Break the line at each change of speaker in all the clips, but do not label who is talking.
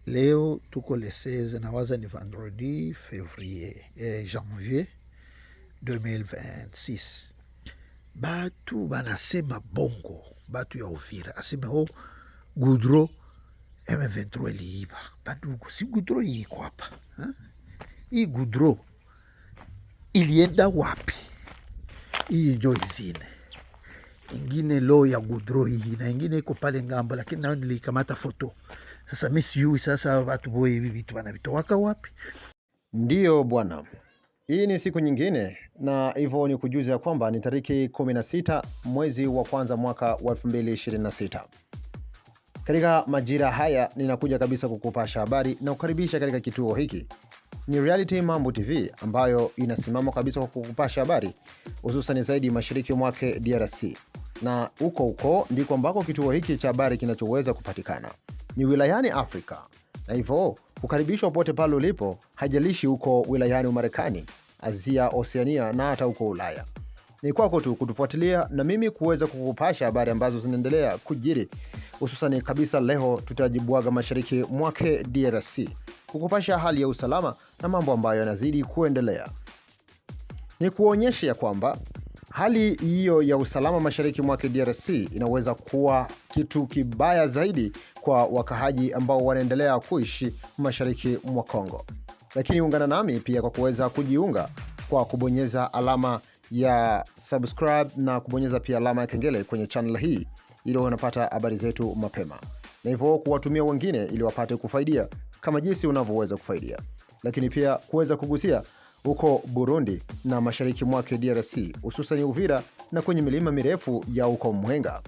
Leo tuko le 16 nawaza ni vendredi janvier 2026. Batu banasema bongo, batu ya Uvira aseme Goudron M23 iliiba. Bandugu, si Goudron iko hapa. Hii Goudron ilienda wapi? Hii njo izine ingine lo ya Goudron hii na ingine iko pale ngambo, lakini nao nilikamata foto. Sasa mimi sijui sasa watu boye hivi vitu wanavitowaka wapi?
Ndiyo bwana, hii ni siku nyingine, na hivyo ni kujuza ya kwamba ni tariki 16 mwezi wa kwanza mwaka wa 2026. Katika majira haya ninakuja kabisa kukupasha habari na kukaribisha katika kituo hiki. Ni Reality Mambo TV ambayo inasimama kabisa kwa kukupasha habari hususan zaidi mashariki mwake DRC. Na huko ndiko ambako kituo hiki cha habari kinachoweza kupatikana. Ni wilayani Afrika. Na hivyo kukaribishwa pote pale ulipo, hajalishi huko wilayani Marekani, Asia, Oceania na hata huko Ulaya. Ni kwako tu kutufuatilia na mimi kuweza kukupasha habari ambazo zinaendelea kujiri. Hususan kabisa leo tutajibwaga mashariki mwake DRC, kukupasha hali ya usalama na mambo ambayo yanazidi kuendelea. Ni kuonyesha ya kwamba hali hiyo ya usalama mashariki mwake DRC inaweza kuwa kitu kibaya zaidi kwa wakahaji ambao wanaendelea kuishi mashariki mwa Kongo. Lakini ungana nami pia kwa kuweza kujiunga kwa kubonyeza alama ya subscribe na kubonyeza pia alama ya kengele kwenye channel hii ili unapata habari zetu mapema. Na hivyo kuwatumia wengine ili wapate kufaidia kama jinsi unavyoweza kufaidia. Lakini pia kuweza kugusia huko Burundi na mashariki mwake DRC, hususan Uvira na kwenye milima mirefu ya huko Mwenga,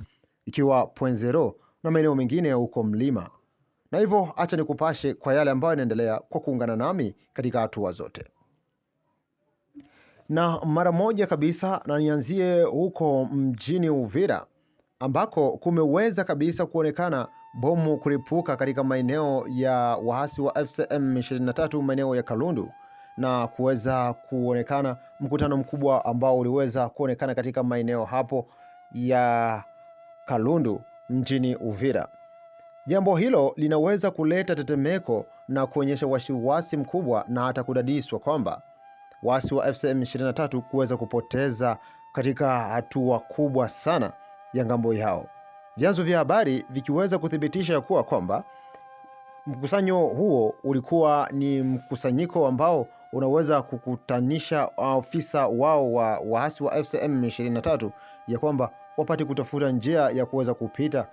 ikiwa Point Zero na maeneo mengine huko mlima. Na hivyo acha nikupashe kwa yale ambayo yanaendelea kwa kuungana nami katika hatua zote. Na mara moja kabisa na nianzie huko mjini Uvira ambako kumeweza kabisa kuonekana bomu kuripuka katika maeneo ya waasi wa FCM 23 maeneo ya Kalundu, na kuweza kuonekana mkutano mkubwa ambao uliweza kuonekana katika maeneo hapo ya Kalundu mjini Uvira. Jambo hilo linaweza kuleta tetemeko na kuonyesha wasiwasi mkubwa na hata kudadiswa kwamba waasi wa FCM 23 kuweza kupoteza katika hatua kubwa sana ya ngambo yao. Vyanzo vya habari vikiweza kuthibitisha kuwa kwamba mkusanyo huo ulikuwa ni mkusanyiko ambao unaweza kukutanisha ofisa wao wa waasi wa FCM 23 ya kwamba wapate kutafuta njia ya kuweza kupita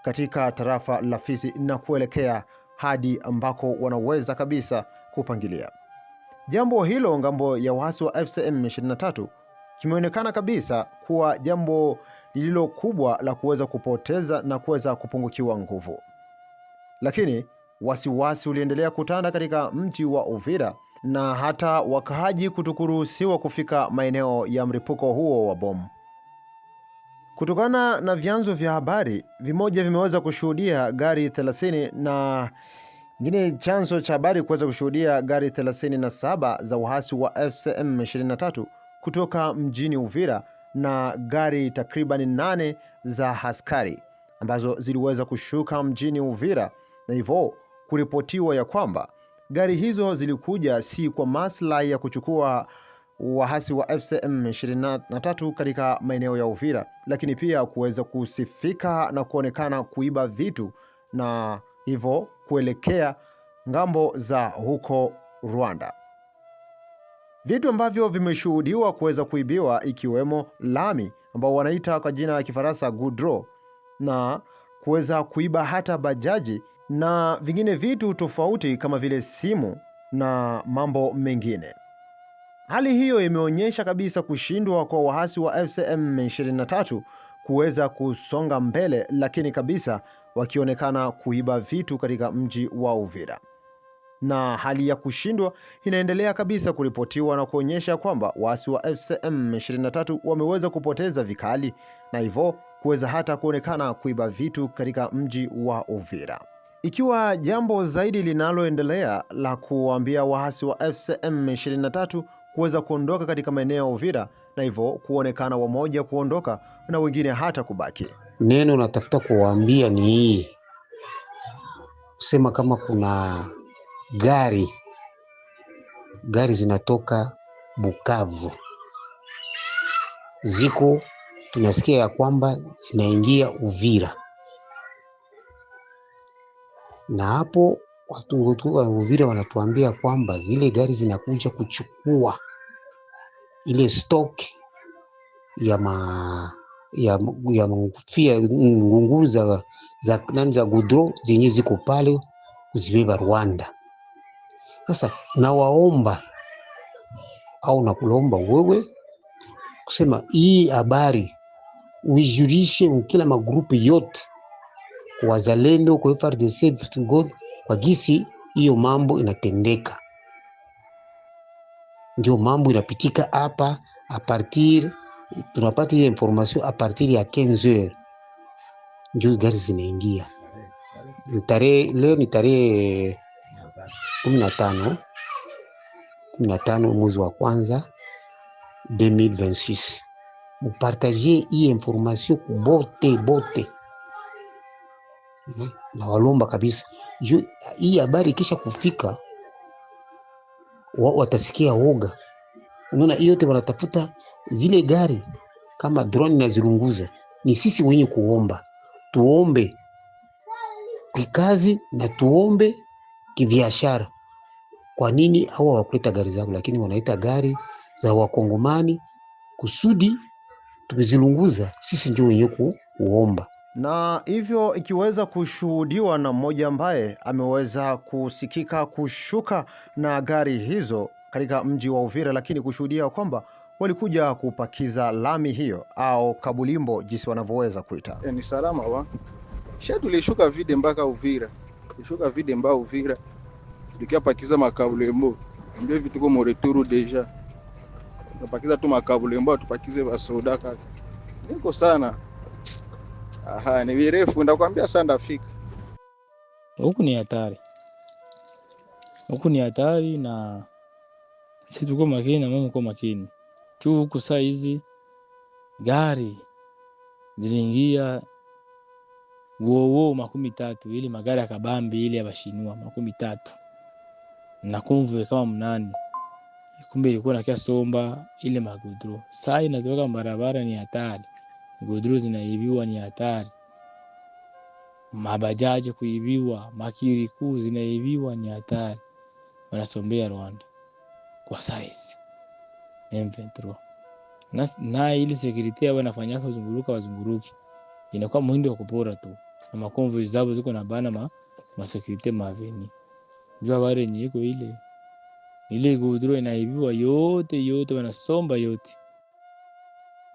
katika tarafa la Fizi na kuelekea hadi ambako wanaweza kabisa kupangilia. Jambo hilo ngambo ya waasi wa FCM 23 kimeonekana kabisa kuwa jambo lililo kubwa la kuweza kupoteza na kuweza kupungukiwa nguvu. Lakini wasiwasi uliendelea kutanda katika mji wa Uvira na hata wakahaji kutokuruhusiwa kufika maeneo ya mripuko huo wa bomu. Kutokana na vyanzo vya habari vimoja vimeweza kushuhudia gari 30 na ngine chanzo cha habari kuweza kushuhudia gari 37 za waasi wa FCM 23 kutoka mjini Uvira na gari takriban 8 za askari ambazo ziliweza kushuka mjini Uvira, na hivyo kuripotiwa ya kwamba gari hizo zilikuja si kwa maslahi ya kuchukua waasi wa FCM 23 katika maeneo ya Uvira, lakini pia kuweza kusifika na kuonekana kuiba vitu na hivyo kuelekea ngambo za huko Rwanda. Vitu ambavyo vimeshuhudiwa kuweza kuibiwa ikiwemo lami ambao wanaita kwa jina la Kifaransa Goudron, na kuweza kuiba hata bajaji na vingine vitu tofauti kama vile simu na mambo mengine. Hali hiyo imeonyesha kabisa kushindwa kwa waasi wa FCM 23 kuweza kusonga mbele, lakini kabisa wakionekana kuiba vitu katika mji wa Uvira. Na hali ya kushindwa inaendelea kabisa kuripotiwa na kuonyesha kwamba waasi wa FCM 23 wameweza kupoteza vikali na hivyo kuweza hata kuonekana kuiba vitu katika mji wa Uvira. Ikiwa jambo zaidi linaloendelea la kuambia waasi wa FCM 23 kuweza kuondoka katika maeneo ya Uvira na hivyo kuonekana wamoja kuondoka na wengine hata kubaki.
Neno natafuta kuwaambia ni hii: kusema kama kuna gari zinatoka Bukavu ziko, tunasikia ya kwamba zinaingia Uvira, na hapo watu wa Uvira wanatuambia kwamba zile gari zinakuja kuchukua ile stock ya ngunguru za gudro zenye ziko pale kuzibeba Rwanda. Sasa nawaomba au nakulomba wewe kusema hii habari uijulishe kila magrupu yote, kwa wazalendo, kwa FARDC, kwa gisi hiyo mambo inatendeka. Ndio mambo inapitika hapa a partir, tunapata hiyo information a partir ya 15h ndio gari zinaingia. Leo ni tarehe 15 mwezi wa kwanza 2026. Mupartager hii information bote na walomba kabisa. Hii habari kisha kufika watasikia woga. Unaona, hiyo yote wanatafuta zile gari kama drone na zirunguza. Ni sisi wenye kuomba, tuombe kikazi na tuombe kibiashara. Kwa nini hawa wakuleta gari zao, lakini wanaita gari za wakongomani kusudi tukizilunguza sisi ndio wenye kuomba.
Na hivyo ikiweza kushuhudiwa na mmoja ambaye ameweza kusikika kushuka na gari hizo katika mji wa Uvira, lakini kushuhudia kwamba walikuja kupakiza lami hiyo au kabulimbo jinsi wanavyoweza kuita.
Ni salama wa. Kisha tulishuka vide mpaka Uvira. Tulishuka vide mpaka Uvira. Tulikia pakiza makabulimbo. Mbio vitu kwa moreturu deja. Tupakiza tu makabulimbo, tupakize basoda kaka. Niko sana. Aha, ni virefu ndakwambia sana ndafika.
Huku ni hatari na sisi tuko makini na mama kwa makini. Huku saa hizi gari ziliingia wowo 13 ili magari ya kabambi ili ya bashinua 13 na kumve kama mnani. Kumbe ilikuwa na kia somba ile magudro. Saa inatoka barabara ni hatari. Gudro zinaibiwa ni hatari. Mabajaji kuibiwa, makiriku zinaibiwa ni hatari. Wanasombea Rwanda kwa size M23. Na ili security yao wanafanyaka wazunguruki. Inakuwa muhindo wa kupora tu. Na makonvo zao ziko na bana ma security maveni. Jua habari yenye iko ile gudro inaibiwa yote wanasomba yote.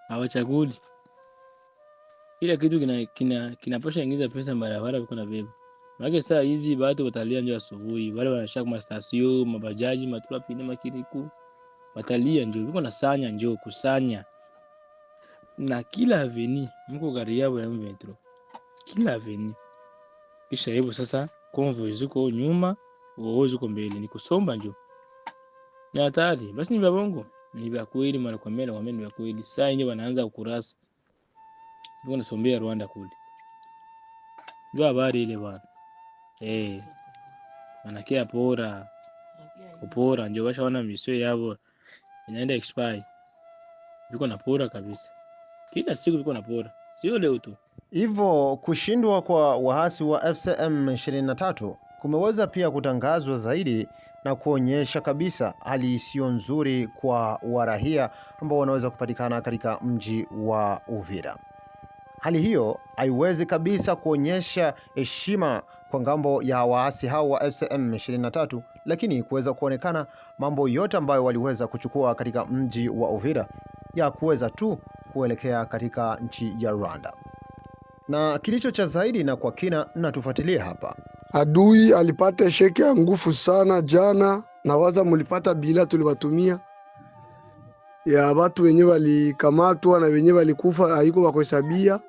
Hawachaguli. Kila kitu kinapasha ingiza pesa barabara viko na beba. Maana saa hizi watu watalia ndio asubuhi. Wale wanashaka ma station, mabajaji, matula pine makiriku. Watalia ndio viko na sanya ndio kusanya. Na kila aveni mko gari yao ya M23. Kila aveni. Kisha hivyo sasa convoy ziko nyuma, wao ziko mbele, ni kusomba ndio. Ni hatari. Basi ni babongo. Ni vya kweli mara kwa mara ni vya kweli. Saa hizi wanaanza ukurasa. Ndio nasombea Rwanda kule. Ndio habari ile bwana. Wanakia kupora ndio washaona misio yao inaenda expire. Viko na pora kabisa. Kila siku viko na pora. Sio leo tu.
Hivyo kushindwa kwa waasi wa FCM 23 kumeweza pia kutangazwa zaidi na kuonyesha kabisa hali isiyo nzuri kwa warahia ambao wanaweza kupatikana katika mji wa Uvira. Hali hiyo haiwezi kabisa kuonyesha heshima kwa ngambo ya waasi hao wa FCM 23, lakini kuweza kuonekana mambo yote ambayo waliweza kuchukua katika mji wa Uvira ya kuweza tu kuelekea katika nchi ya Rwanda. Na kilicho cha zaidi na kwa kina na tufuatilie hapa.
Adui alipata sheki ya nguvu sana jana, na waza mulipata bila tuliwatumia ya watu wenye walikamatwa na wenye walikufa haiko wakuhesabia,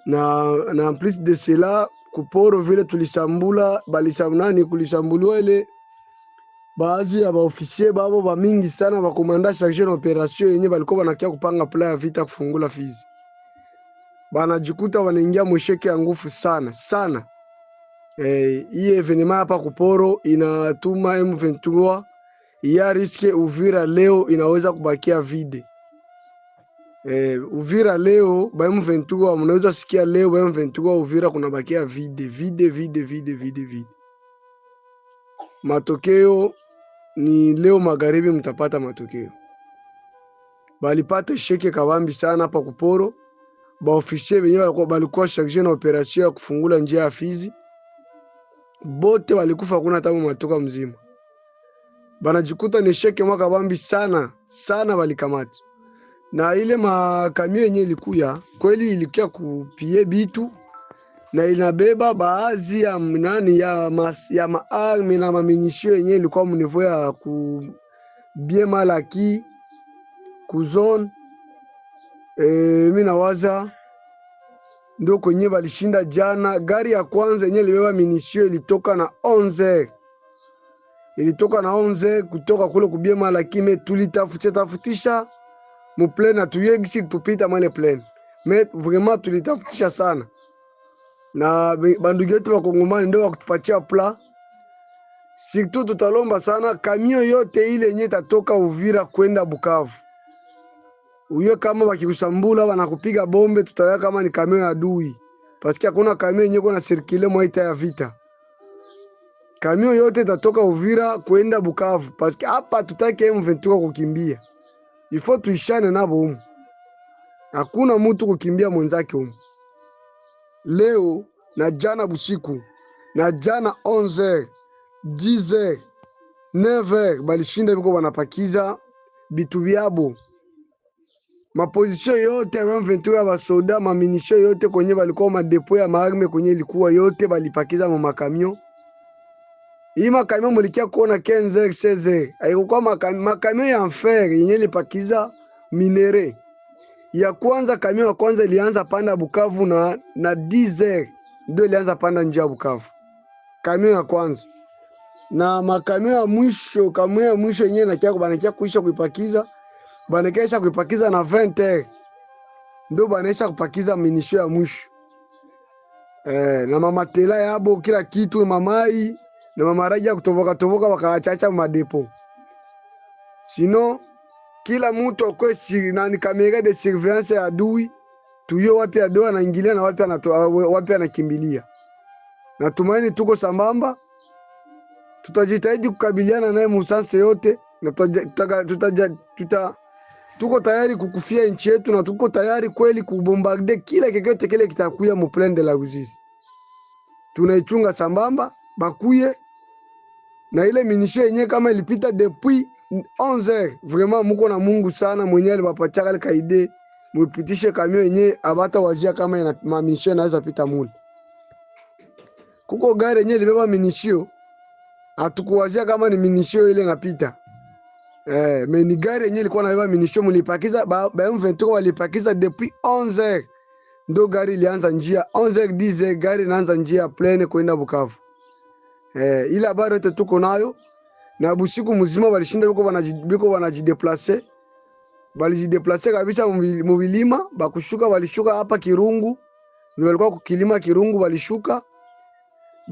na plus de cela kuporo vile tulisambula balisamnani kulisambuliwa ile baadhi ya baofisier babo ba mingi sana wa komanda charge na operation yenye balikuwa wanakia kupanga plan ya vita kufungula Fizi. Banajikuta wanaingia mwesheke ya nguvu sana. Hii evenema hapa kuporo inatuma M23 ya riske Uvira leo inaweza kubakia vide. Uvira leo ba M23 mnaweza sikia leo ba M23 Uvira kunabakia vide. Matokeo ni leo magharibi mtapata matokeo. Balipata sheke kabambi sana hapa kuporo. Ba ofisier wenyewe balikuwa charge na operation ya kufungula njia ya Fizi. Bote walikufa, kuna hata matoka mzima. Banajikuta ni sheke mwaka kabambi sana walikamata. Na ile makamio yenye ilikuya kweli ilikuya kupie bitu na inabeba baadhi ya mnani ya maarme na maminisio yenye ilikuwa mnivo ya ku bien malaki ku zone. Mimi nawaza ndio kwenye balishinda jana. Gari ya kwanza yenye ilibeba minisio ilitoka na 11 kutoka kule kubie malaki. Me tulitafutisha muplane na tuyegisi tupita mwele plane. Me vraiment tulitafutisha sana. Na bandugu yetu wakongomani ndio wakutupatia pla. Surtout tutalomba sana kamio yote ile yenye tatoka Uvira kwenda Bukavu. Uyo kama wakikusambula wanakupiga bombe, tutaweka kama ni kamio ya adui. Paski hakuna kamio yenye kuna sirkile mwaita ya vita. Kamio yote tatoka Uvira kwenda Bukavu. Paski hapa tutake M23 kukimbia. Ifo tuishane nabo humu. Hakuna mtu kukimbia mwenzake humu. Leo na jana busiku na jana 11h 10h 9h balishinda biko wanapakiza bitu byabo. Mapozisyon yote ya M23 ya basoda, maminisyo yote kwenye balikuwa madepo ya maarme kwenye ilikuwa yote balipakiza mu makamio. Hii makamio mulikia kuona 15h 16h. Haikuwa makamio ya enfer yenye ilipakiza minere. Ya kwanza kamio ya kwanza ilianza panda Bukavu na 10h ndio ilianza panda njia Bukavu. Kamio ya kwanza. Na makamio ya mwisho, kamio ya mwisho yenyewe nakia banakia kuisha kuipakiza. Banekesha kuipakiza na 20h. Ndio banesha kupakiza minisho ya mwisho. Na mamatela yabo kila kitu, mamai na mamaraji ya kutovoka wakaachacha madepo. Sino kila mtu akwe nani kamera de surveillance ya adui, tuyo wapi adui anaingilia na wapi anakimbilia. Na tumaini tuko sambamba, tutajitahidi kukabiliana naye musanse yote, na tuko tayari kukufia nchi yetu, na tuko tayari kweli kubombarde kila kikote kile kitakuya mu plaine de la Ruzizi. Tunaichunga sambamba, bakuye na ile minishe yenye kama ilipita depuis 11h. Vraiment muko na Mungu sana mwenye alibapatia kale kaide mupitishe kamio yenye abata wazia kama ina mamishe naweza pita mule. Kuko gari yenye libeba minishio, hatukuwazia kama ni minishio ile ngapita. Ni gari yenye ilikuwa nabeba minishio mulipakiza ba M23 walipakiza depuis 11h. Ndo gari ilianza njia 11h 10h gari inaanza njia plane kwenda Bukavu. Ile habari yote tuko nayo. Na busiku mzima walishinda biko wanajideplace. Walijideplace kabisa mubilima, bakushuka walishuka hapa Kirungu. Ni walikuwa kukilima Kirungu walishuka.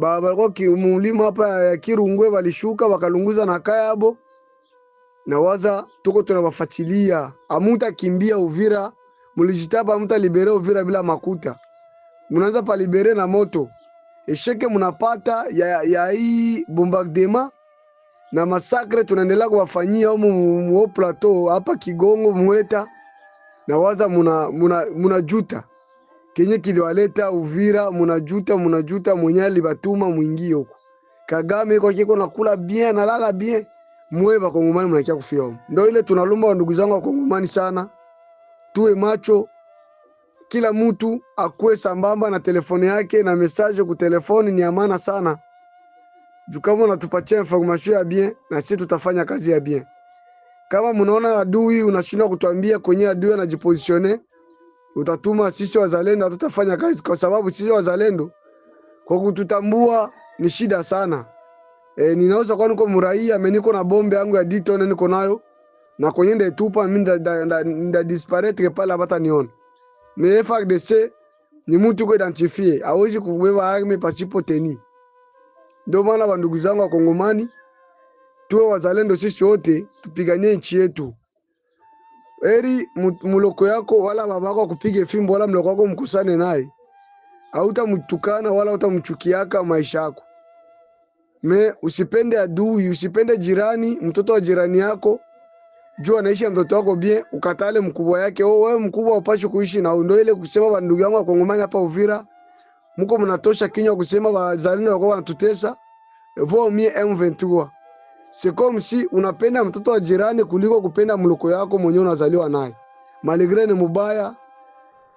Walikuwa mulima hapa ya Kirungwe walishuka wakalunguza na kayabo. Na waza tuko tunawafuatilia. Amuta kimbia Uvira, mulijitapa amuta libere Uvira bila makuta. Munaanza pa libere na moto. Esheke munapata ya hii bombardement na masakre tunaendelea kuwafanyia humu plateau hapa Kigongo Mweta. Na waza munajuta kenye kiliwaleta Uvira, munajuta mwenye alibatuma mwingie huko. Kagame kwa kiko nakula bien na lala bien, mwe bakongomani mnakia kufia huko. Ndio ile tunalomba ndugu zangu wa Kongomani sana, tuwe macho, kila mtu akue sambamba na telefoni yake, na message ku telefoni ni amana sana. Kama unatupatia information ya bien, na sisi tutafanya kazi ya bien. Kama mnaona adui unashindwa kutuambia kwenye adui anajipositione, utatuma sisi wazalendo, tutafanya kazi, kwa sababu sisi wazalendo kwa kututambua ni shida sana. Ninaweza kwa niko muraia, niko na bombe yangu ya ditone niko nayo, na kwenye nda tupa mimi nda disparate pale hata nione. Mais FARDC ni mtu ko identifier, hawezi kubeba arme pasipo teni. Ndio maana bandugu zangu wa Kongomani, tuwe wazalendo sisi wote, tupiganie nchi yetu. Eri muloko yako wala babako kupige fimbo wala mloko wako mkusane naye, hautamtukana wala hautamchukiaka maisha yako. Usipende adui, usipende jirani, mtoto wa jirani yako. Jua anaishi na mtoto wako bien, ukatale mkubwa yake. Wewe mkubwa upashi kuishi na ndio ile kusema bandugu yangu wa Kongomani hapa Uvira, mko mnatosha kinywa kusema wazalendo wako wanatutesa. Vao mie M23. C'est comme si unapenda mtoto wa jirani kuliko kupenda mloko yako mwenyewe unazaliwa naye. Malgré ni mubaya,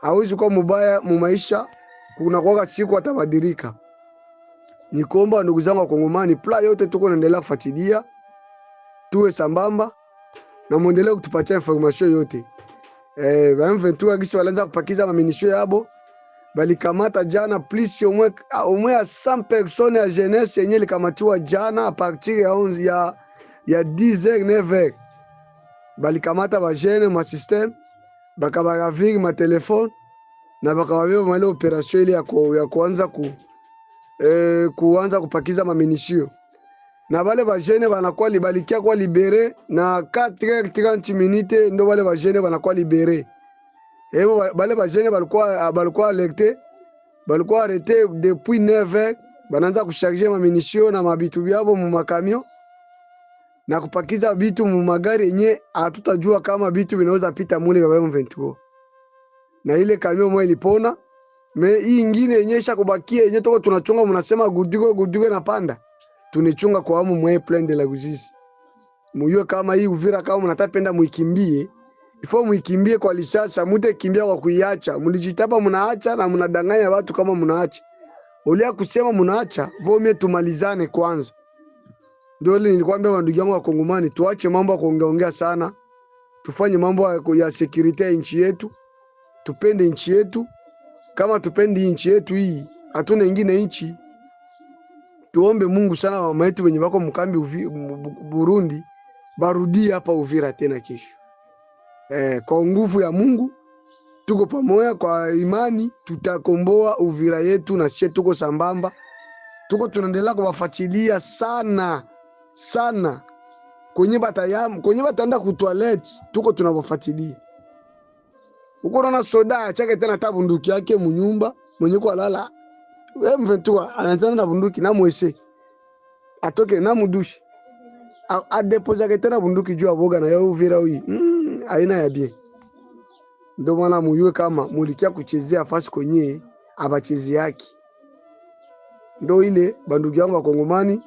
hawezi kuwa mubaya mu maisha, kuna kwa siku atabadilika. Nikomba ndugu zangu wa Kongomani, pla yote tuko naendelea kufuatilia, tuwe sambamba na muendelee kutupatia information yote. M23 gisi walianza kupakiza maminisho yabo, balikamata jana plus au moins 100 personnes ya jeunesse yenye likamatiwa jana a partir ya 10h 9h. Balikamata ba jeune ma système, bakabagaviri ma telefone na bakawabeba mali operation ile ya kuanza kupakiza maminisho. Na bale ba jeune banakuwa libalikia kwa libere na 4h30 minutes ndo bale ba jeune banakuwa libere. Ebo bale ba jeune balikuwa alerté, balikuwa arrêté depuis 9h, bananza kucharger maminisho na mabitu byabo mu makamio na kupakiza bitu mu magari yenye hatutajua kama bitu vinaweza pita mule baba M23. Na ile kamio moja ilipona, hii ingine yenye isha kubakia yenye toko tunachunga, mnasema gudigo na panda. Tunichunga kwa amu mwe Plaine de la Ruzizi. Muyue kama hii Uvira kama mnatapenda muikimbie, ifo muikimbie kwa lisasa, mute kimbia kwa kuiacha. Mulijitapa mnaacha na mnadanganya watu kama mnaacha. Ulia kusema mnaacha, vomie tumalizane kwanza. Ndio ile nilikwambia ndugu yangu wa Kongomani, tuache mambo ya kuongeongea sana. Tufanye mambo ya security ya nchi yetu. Tupende nchi yetu. Kama tupendi nchi yetu hii, hatuna nyingine nchi. Tuombe Mungu sana mama yetu wenye wako mkambi Burundi, barudi hapa Uvira tena kesho. Kwa nguvu ya Mungu, tuko pamoja, kwa imani tutakomboa Uvira yetu na sisi tuko sambamba. Tuko tunaendelea kuwafuatilia sana sana. Kwenye bataenda ku toilet, tuko tunawafuatilia. Uko na soda chake tena tabunduki yake munyumba, mwenye kwa lala. M23 anatana na bunduki na mwese. Atoke na mudushi. Adepoza tena bunduki juu aboga na yao Uvira hii. Aina ya bien. Ndio maana muyue kama mulikia kuchezea fasi kwenye abachezi yake. Ndio ile bandugu yangu wa Kongomani,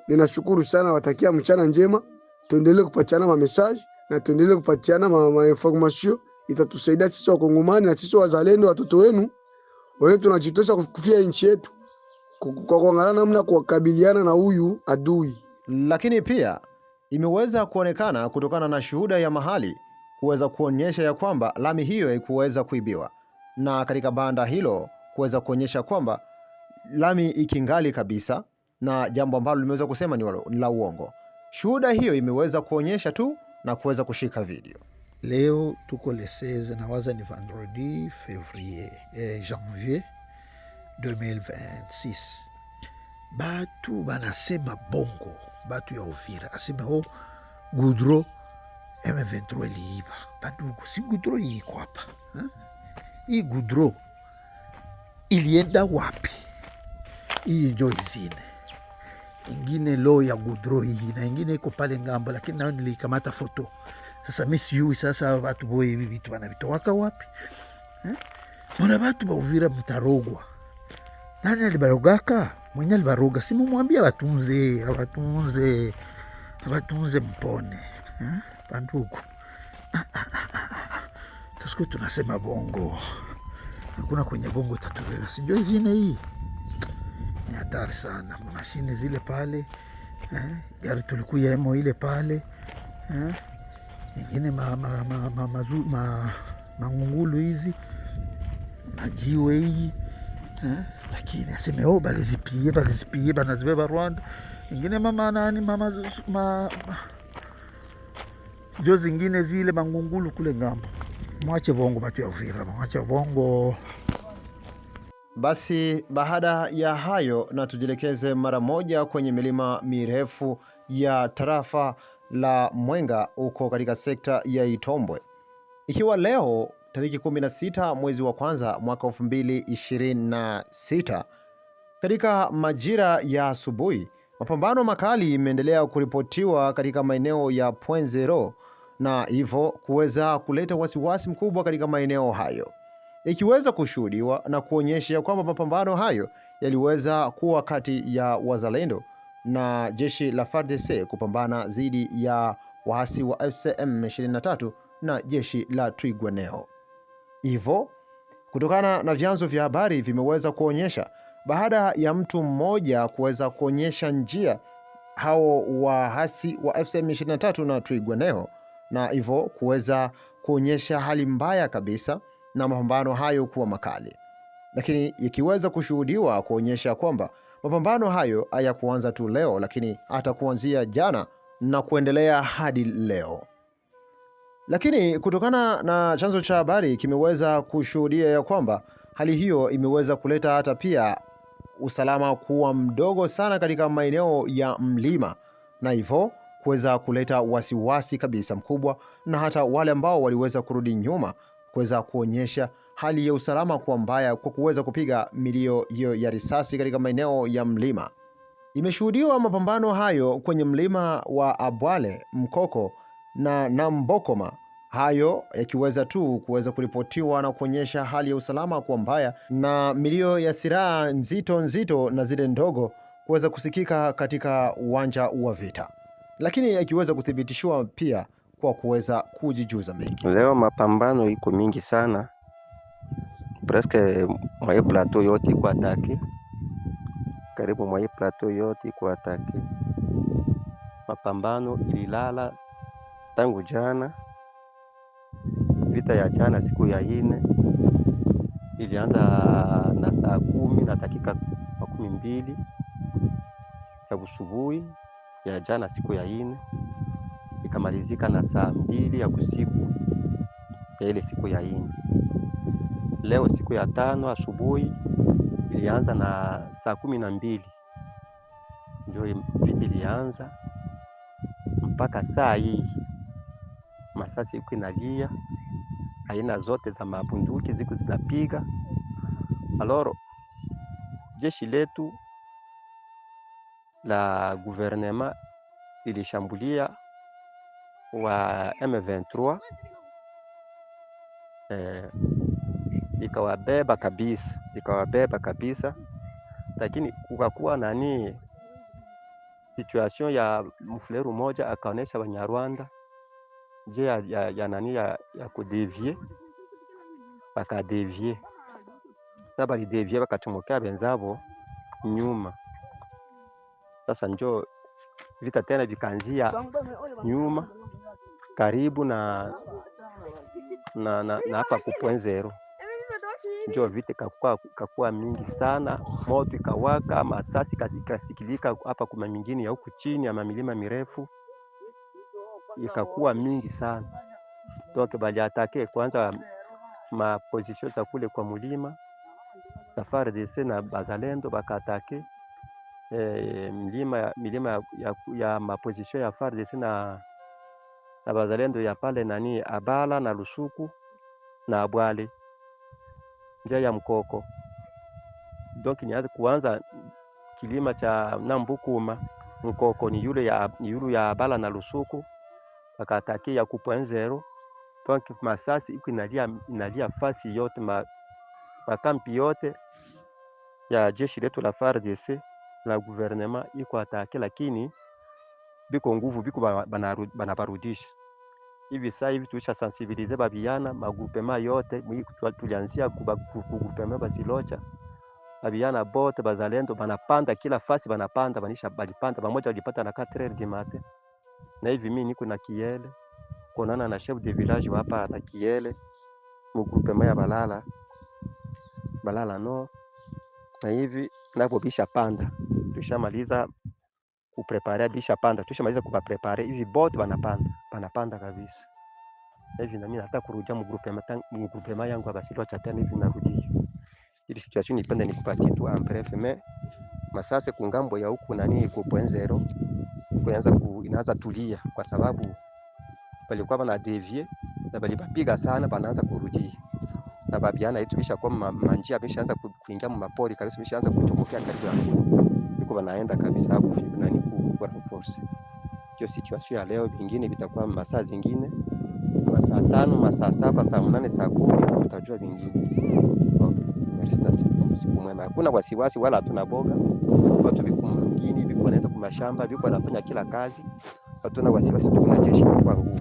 ninashukuru sana, watakia mchana njema. Tuendelee kupatiana ma message na tuendelee kupatiana ma information, itatusaidia sisi wa Kongomani na sisi wazalendo, watoto wenu wale tunajitosha kufia nchi yetu kwa kuangalia namna kukabiliana na huyu adui.
Lakini pia imeweza kuonekana kutokana na shuhuda ya mahali kuweza kuonyesha ya kwamba lami hiyo haikuweza kuibiwa, na katika banda hilo kuweza kuonyesha kwamba lami ikingali kabisa, na jambo ambalo limeweza kusema ni la uongo. Shuhuda hiyo imeweza kuonyesha tu na kuweza kushika video.
Leo tuko le 16 na waza ni vendredi janvier 2026. Batu banasema bongo, batu ya Uvira aseme Goudron M23 iliiba. Badugu, si Goudron iko hapa. Hii Goudron ilienda wapi? Hii njo izine ingine lo ya Goudron hii na ingine iko pale ngambo, lakini nao nilikamata foto. Sasa mimi sijui sasa watu boye hivi vitu wanavitowaka wapi? Mbona watu ba Uvira mtarogwa? Nani alibarogaka? Mwenye alibaroga si mumwambia watunze mpone. Bandugu. Tusiku tunasema bongo. Hakuna kwenye bongo itatubeba. Sijui izine hii. Ni hatari sana. Mashine zile pale. Gari tulikuya emo ile pale. Ingine mangungulu hizi. Majiwe hii. Lakini aseme balizipie banazibeba Rwanda. Ingine jo zingine zile mangungulu kule ngambo. Mwache bongo batu ya Uvira, mwache bongo.
Basi baada ya hayo, na tujielekeze mara moja kwenye milima mirefu ya tarafa la Mwenga huko katika sekta ya Itombwe. Ikiwa leo tariki 16 mwezi wa kwanza mwaka 2026, katika majira ya asubuhi, mapambano makali imeendelea kuripotiwa katika maeneo ya Point Zero na hivyo kuweza kuleta wasiwasi mkubwa katika maeneo hayo, ikiweza kushuhudiwa na kuonyesha kwamba mapambano hayo yaliweza kuwa kati ya wazalendo na jeshi la FARDC kupambana dhidi ya waasi wa FCM 23 na jeshi la Twirwaneho. Hivyo kutokana na vyanzo vya habari vimeweza kuonyesha, baada ya mtu mmoja kuweza kuonyesha njia hao waasi wa FCM 23 na Twirwaneho, na hivyo kuweza kuonyesha hali mbaya kabisa na mapambano hayo kuwa makali, lakini ikiweza kushuhudiwa kuonyesha kwamba mapambano hayo hayakuanza tu leo, lakini hata kuanzia jana na kuendelea hadi leo. Lakini kutokana na chanzo cha habari kimeweza kushuhudia ya kwamba hali hiyo imeweza kuleta hata pia usalama kuwa mdogo sana katika maeneo ya mlima, na hivyo kuweza kuleta wasiwasi kabisa mkubwa, na hata wale ambao waliweza kurudi nyuma kuweza kuonyesha hali ya usalama kuwa mbaya kwa kuweza kupiga milio hiyo ya risasi katika maeneo ya mlima. Imeshuhudiwa mapambano hayo kwenye mlima wa Abwale, Mkoko na Nambokoma, hayo yakiweza tu kuweza kuripotiwa na kuonyesha hali ya usalama kuwa mbaya, na milio ya silaha nzito nzito na zile ndogo kuweza kusikika katika uwanja wa vita, lakini yakiweza kuthibitishiwa pia kwa kuweza kujijuza mengi.
Leo mapambano iko mingi sana, presque mwa plateau yote iko atake, karibu mwa plateau yote iko atake. Mapambano ililala tangu jana. Vita ya jana siku ya ine ilianza na saa 10 na dakika 12 ya usubuhi ya jana siku ya ine, ikamalizika na saa 2 ya usiku ya ile siku ya ine. Leo siku ya tano asubuhi ilianza na saa 12 ndio vita ilianza mpaka saa hii. Masasi iko inalia, aina zote za mabunduki ziko zinapiga. Aloro jeshi letu la gouvernement ilishambulia wa M23, ikawabeba kabisa, lakini kukakuwa nani situation ya mfuleru moja akaonesha Banyarwanda je ya nani ya kudevie, bakadevie saba lidevie bakachomokea benzabo nyuma. Sasa njo vita tena vikaanzia nyuma karibu na hapa ku Point Zero, njo vita kakuwa mingi sana, moto ikawaka, masasi kasikilika hapa kuma mingine ya huku chini ya mamilima mirefu, ikakuwa mingi sana. Donc bali atake kwanza ma position za kule kwa mulima, Safari DC na Bazalendo bakatake milima ya maposition ya FARDC na Bazalendo ya pale nani Abala na Lusuku na Abwale njia ya Mkoko. Donc nianze kuanza kilima cha Nambukuma. Mkoko ni yule ya Abala na Lusuku, bakatake ya ku Point Zero. Donc masasi iko inalia fasi yote, makampi yote ya jeshi letu la FARDC na gouvernement iko atake, lakini biko nguvu biko banabarudisha. Hivi sasa hivi tulisha sensibilize babiana magupema yote, tulianzia kugupema Basilocha, babiana bote Bazalendo banapanda kila fasi, banapanda balipanda pamoja, walipata na 4h du matin. Na hivi mimi niko na Kiele konana na chef de village hapa na Kiele mugupema ya Balala no, na hivi napo bisha panda, tushamaliza kuprepare bisha panda, tushamaliza kuprepare hivi bote banapanda kabisa. Hivi na mimi nataka kurudia mgrupema yangu ya Basilocha tena, hivi narudia Ili situation nipende nikupatie tu ambref mais masase kungambo ya huku nani ku point zero inaanza tulia, kwa sababu walikuwa wana devier na balipapiga sana, banaanza kurudia na babiana yetu bisha kwa manjia bishaanza kuingia mu mapori kabisa, bishaanza kutokea karibu ya huko, wanaenda kabisa hapo nani kwa force. Hiyo situation ya leo, vingine vitakuwa masaa zingine masaa 5 masaa 7 saa 8 saa 10 tutajua vingine. Siku mwema, hakuna wasiwasi wala hatuna boga. Watu viko mjini, viko wanaenda kwa mashamba, viko wanafanya kila kazi, hatuna wasiwasi, tuna jeshi kwa nguvu.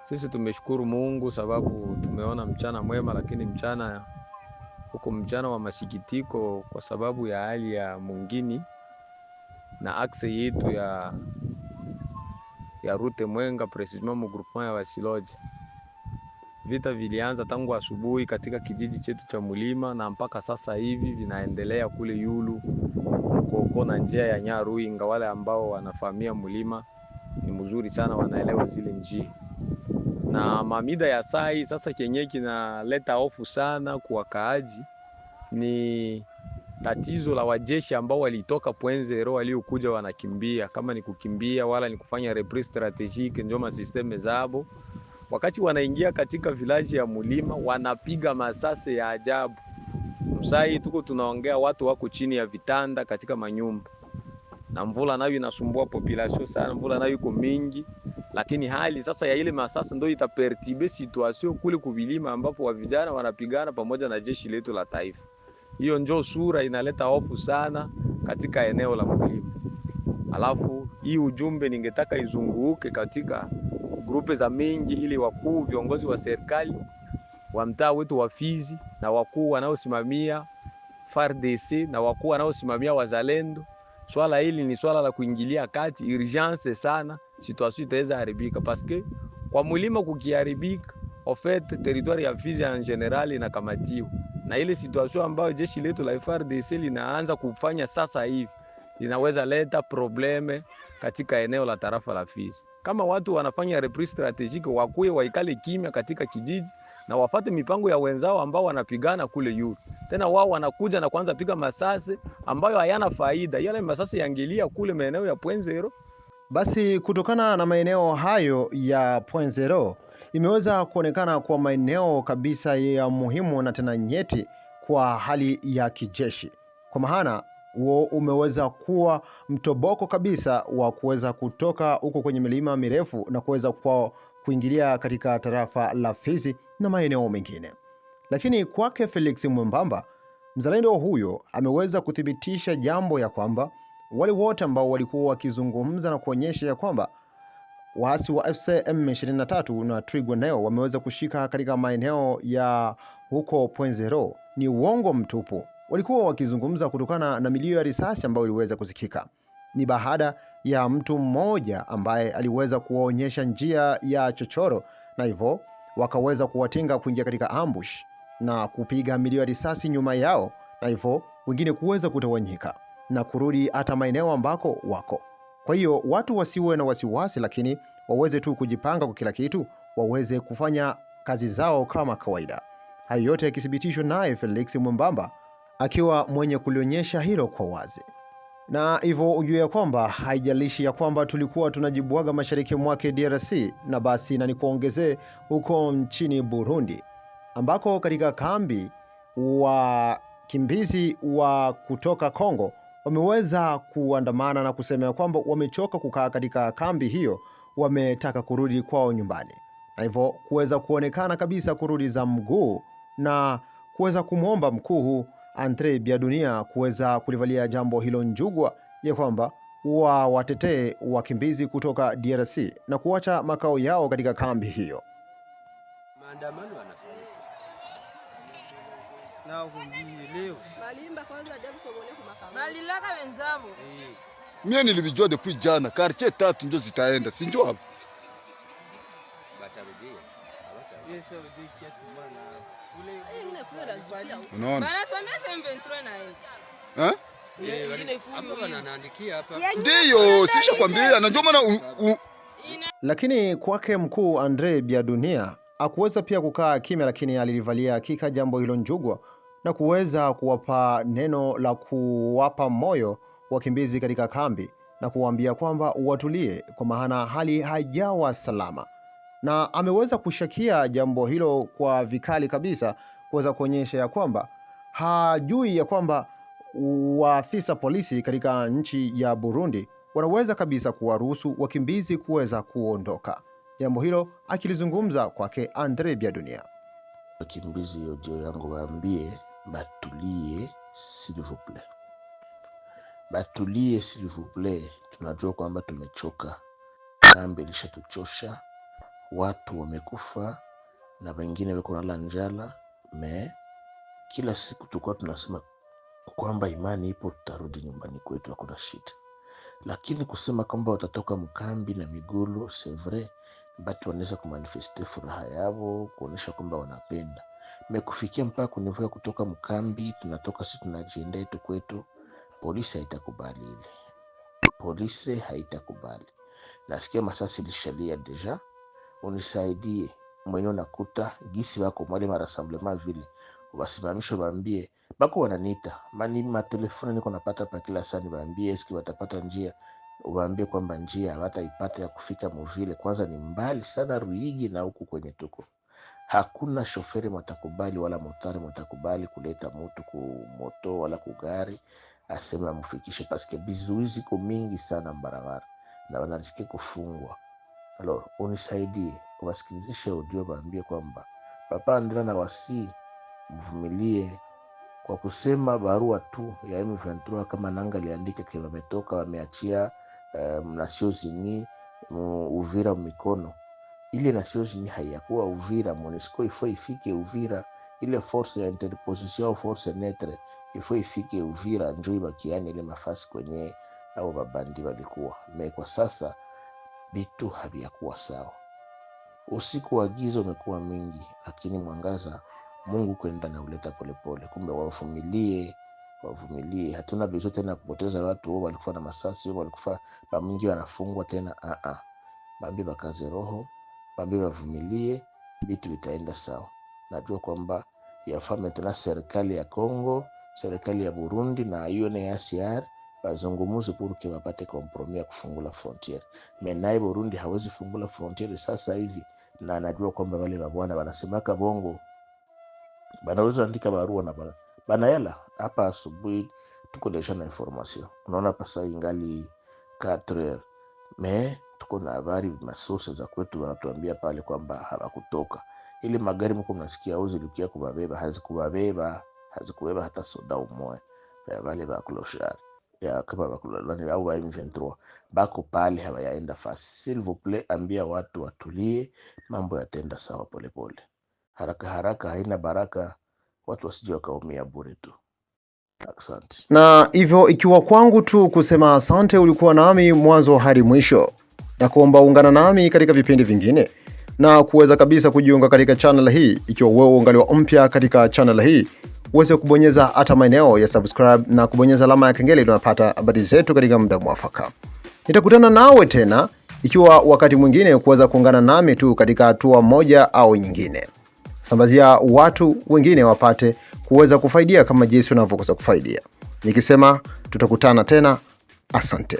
Sisi tumeshukuru Mungu sababu tumeona mchana mwema, lakini mchana huko mchana wa masikitiko kwa sababu ya hali ya mungini na akse yetu ya rute Mwenga precisement mu groupement ya Wasiloje. Vita vilianza tangu asubuhi katika kijiji chetu cha Mulima na mpaka sasa hivi vinaendelea kule Yulu Mkoko na njia ya Nyaru. Inga wale ambao wanafahamia Mulima ni mzuri sana, wanaelewa zile njia. Na mamida ya sai sasa kenye kinaleta hofu sana kwa wakaaji ni tatizo la wajeshi ambao walitoka point zero waliokuja wanakimbia, kama ni kukimbia wala ni kufanya reprise strategique ndio ma systeme zabo. Wakati wanaingia katika village ya Mulima wanapiga masase ya ajabu. Msai tuko tunaongea watu wako chini ya vitanda katika manyumba. Na mvula nayo inasumbua population sana, mvula nayo iko mingi, lakini hali sasa ya ile masasa ndio itapertibe situation kule kuvilima ambapo wa vijana wanapigana pamoja na jeshi letu la taifa. Hiyo ndio sura inaleta hofu sana katika eneo la Mulima. Alafu hii ujumbe ningetaka izunguke katika grupe za mingi, ili wakuu viongozi wa serikali wa mtaa wetu wa Fizi na wakuu wanaosimamia FARDC na wakuu wanaosimamia wazalendo, swala hili ni swala la kuingilia kati urgence sana, situation itaweza haribika parce kwa Mulima kukiharibika en fait territoire ya Fizi en general inakamatiwa, na ile situation ambayo jeshi letu la FARDC linaanza kufanya sasa hivi inaweza leta probleme katika eneo la tarafa la Fizi. Kama watu wanafanya reprise strategique, wakuye waikale kimya katika kijiji na wafate mipango ya wenzao ambao wanapigana kule Yulu. Tena wao wanakuja na kuanza piga masase ambayo hayana faida. Yale masase yangelia kule maeneo ya point zero.
Basi kutokana na maeneo hayo ya point zero imeweza kuonekana kwa maeneo kabisa ya muhimu na tena nyeti kwa hali ya kijeshi. Kwa maana huo umeweza kuwa mtoboko kabisa wa kuweza kutoka huko kwenye milima mirefu na kuweza kuingilia katika tarafa la Fizi na maeneo mengine. Lakini kwake Felix Mwembamba, mzalendo huyo ameweza kuthibitisha jambo ya kwamba wale wote ambao walikuwa wakizungumza na kuonyesha ya kwamba waasi wa FC M23 na Twirwaneho wameweza kushika katika maeneo ya huko point zero ni uongo mtupu. Walikuwa wakizungumza kutokana na milio ya risasi ambayo iliweza kusikika. Ni baada ya mtu mmoja ambaye aliweza kuwaonyesha njia ya chochoro, na hivyo wakaweza kuwatenga kuingia katika ambush na kupiga milio ya risasi nyuma yao, na hivyo wengine kuweza kutawanyika na kurudi hata maeneo ambako wako. Kwa hiyo watu wasiwe na wasiwasi, lakini waweze tu kujipanga kwa kila kitu, waweze kufanya kazi zao kama kawaida. Hayo yote yakithibitishwa naye Felix Mwembamba akiwa mwenye kulionyesha hilo kwa wazi. Na hivyo ujue ya kwamba haijalishi ya kwamba tulikuwa tunajibwaga mashariki mwake DRC, na basi na nikuongezee huko nchini Burundi ambako katika kambi wa kimbizi wa kutoka Kongo wameweza kuandamana na kusema ya kwamba wamechoka kukaa katika kambi hiyo, wametaka kurudi kwao nyumbani, na hivyo kuweza kuonekana kabisa kurudi za mguu na kuweza kumwomba mkuu Andre Biadunia kuweza kulivalia jambo hilo njugwa ya kwamba watetee wakimbizi kutoka DRC na kuacha makao yao katika kambi hiyo.
Maandamano wanafanya na leo malimba kwanza ajabu kuongelea kwa makao malilaka wenzao.
Mimi nilijua depuis jana quartier 3 ndio zitaenda, si ndio hapo batarudia yes au kiatu bwana ule unaona bana tuambie M23 na yeye hapa wanaandikia hapa ndio sisha kwambia na ndio maana.
Lakini kwake mkuu Andre Biadunia hakuweza pia kukaa kimya, lakini alilivalia hakika jambo hilo Njugwa na kuweza kuwapa neno la kuwapa moyo wakimbizi katika kambi na kuwaambia kwamba watulie, kwa maana hali haijawa salama, na ameweza kushakia jambo hilo kwa vikali kabisa, kuweza kuonyesha ya kwamba hajui ya kwamba waafisa polisi katika nchi ya Burundi wanaweza kabisa kuwaruhusu wakimbizi kuweza kuondoka. Jambo hilo akilizungumza kwake Andre Biadunia.
Wakimbizi audio yangu waambie batulie s'il vous plaît. Batulie s'il vous plaît. Tunajua kwamba tumechoka. Kambi ilishatuchosha. Watu wamekufa na wengine wako nalala njala. Kila siku tulikuwa tunasema kwamba imani ipo, tutarudi nyumbani kwetu, hakuna shida. Lakini kusema kwamba watatoka mkambi na migulu, c'est vrai, batu wanaweza kumanifeste furaha yao, kuonesha kwamba wanapenda. Kufikia mpaka kunivuka kutoka mkambi, tunatoka sisi tunajiendea tu kwetu, polisi haitakubali ile. Polisi haitakubali. Nasikia masasi lishalia deja. Unisaidie mwenye nakuta gisi wako mwale marassemblement vile. Wasimamisho waambie bako wananiita ma telefoni niko napata pa kila saa, niwaambie eski watapata njia, waambie kwamba njia hawataipata ya kufika mvile. Kwanza ni mbali sana Ruigi na huku kwenye tuko. Hakuna shoferi mtakubali wala motari mtakubali kuleta mtu ku moto wala kugari asema mfikishe, paske bizuizi ko mingi sana barabara na wanasikia kufungwa. Alors unisaidie kuwasikilizisha audio, waambie kwamba Papa Andrea na wasi mvumilie kwa kusema barua tu ya M23 kama nanga liandika kwa wametoka wameachia Nations Unies Uvira mikono. Ile Nations Unies haiyakuwa Uvira, MONUSCO ifike Uvira, ile force ya interposition au force neutre ifike Uvira, njoo ibakiane ile mafasi kwenye au babandi walikuwa. Kwa sasa vitu haviyakuwa sawa. Usiku wa giza umekuwa mingi, lakini mwangaza Mungu kwenda na uleta polepole. Kumbe wavumilie. Hatuna bizo tena kupoteza watu wao walikufa na masasi, wao walikufa pamingi wanafungwa tena. Bambi bakaze roho, bambi wavumilie, vitu vitaenda sawa. Najua kwamba yafaa tena serikali ya Kongo, serikali ya Burundi na UNHCR bazungumuze kuruke wapate kompromis ya kufungula frontiere. Menai Burundi hawezi fungula frontiere sasa hivi, na najua kwamba wale mabwana wanasemaka bongo banaweza andika barua na banayala. Hapa asubuhi tuko deja na information, unaona pasa ingali 4h, tuko na habari masources za kwetu wanatuambia pale kwamba hawakutoka. Ile magari mko mnasikia au zilikia kubabeba, hazikubabeba hata soda umoja ya wale ba clochard ya kama bakulani au ba M23 bako pale hawayaenda fasi. S'il vous plaît, ambia watu watulie, mambo yatenda sawa polepole. Haraka haina baraka, watu wasije wakaumia bure tu. Asante.
Na hivyo ikiwa kwangu tu kusema asante, ulikuwa nami mwanzo hadi mwisho, na kuomba ungana nami katika vipindi vingine na kuweza kabisa kujiunga katika channel hii. Ikiwa wewe ungaliwa mpya katika channel hii, uweze kubonyeza hata maeneo ya subscribe na kubonyeza alama ya kengele ili unapata habari zetu katika muda mwafaka. Nitakutana nawe tena ikiwa wakati mwingine kuweza kuungana nami tu katika hatua moja au nyingine. Sambazia watu wengine wapate kuweza kufaidia kama jinsi unavyokosa kufaidia. Nikisema tutakutana tena, asante.